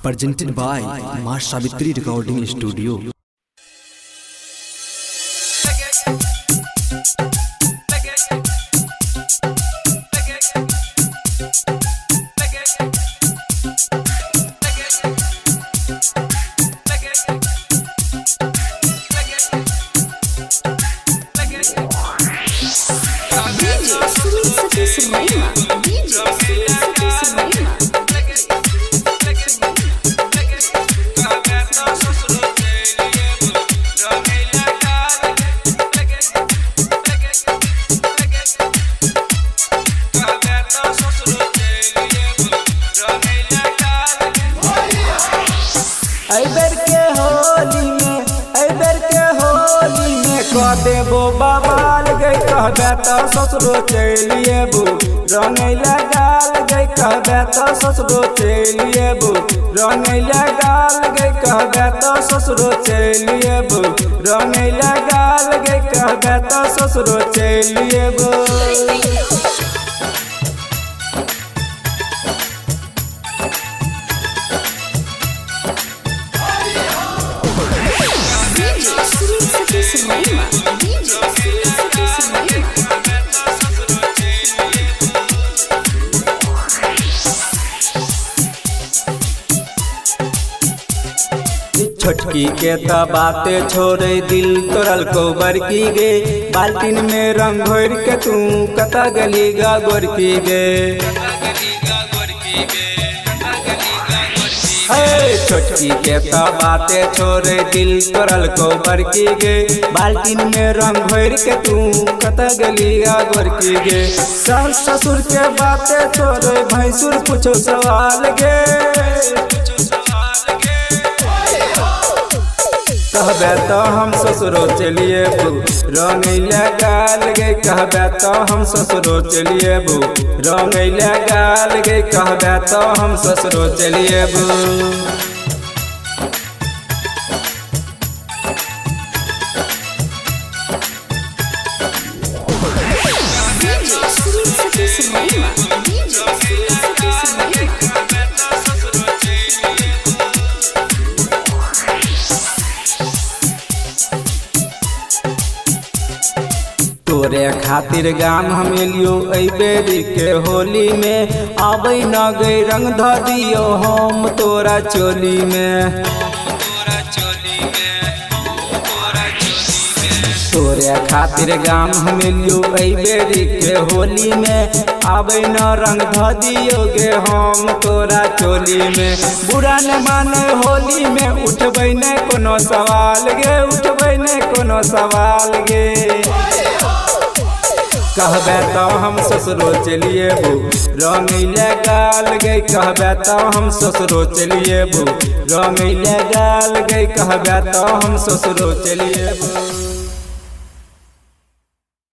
presented by Ma Savitri Recording Studio. कह देबो बवाल गई कहबे तो ससुरो चलिएबू रंगैला गाल गई कहबे तो ससुरो चलिएबू रंगैला गाल गई कहबे तो ससुरो चलिएबू रंगैला गाल गई कहबे तो ससुरो चलिएबू। छोटकी के तो बातें छोड़े दिल तोरल को बरकी गे बाल्टीन में रंग घोर के तू कता गली गा गोरकी गे। छोटकी के तो बातें छोड़े दिल तोरल को बरकी गे बाल्टीन में रंग घोर के तू कता गली गा गोरकी गे। सास ससुर के बातें छोड़े भैंसुर पूछो सवाल गे कहबे तो हम ससुरो चलिएबू रंगैला गाल गे कहबे तो हम ससुरो चलिएबू रंगैला गाल गे कहबे तो हम ससुरो चलिएबू। तोरे खातिर गाम हम एलियो बेरी के होली में आबै न गई रंग ध दियो हम तोरा चोली में। तोरे खातिर गाम हम एलियो बेरी के होली में आबै न रंग ध दियो गे हम तोरा चोली में। बुरा न माने होली में उठबै न कोनो सवाल गे उठबै न कोनो सवाल गे कहबे तो हम ससुरो चलिएबू रंगैला गाल गई कहबे तो हम ससुरो चलिएबू रंगैला गाल गई कहबे तो हम ससुरो चलिएबू।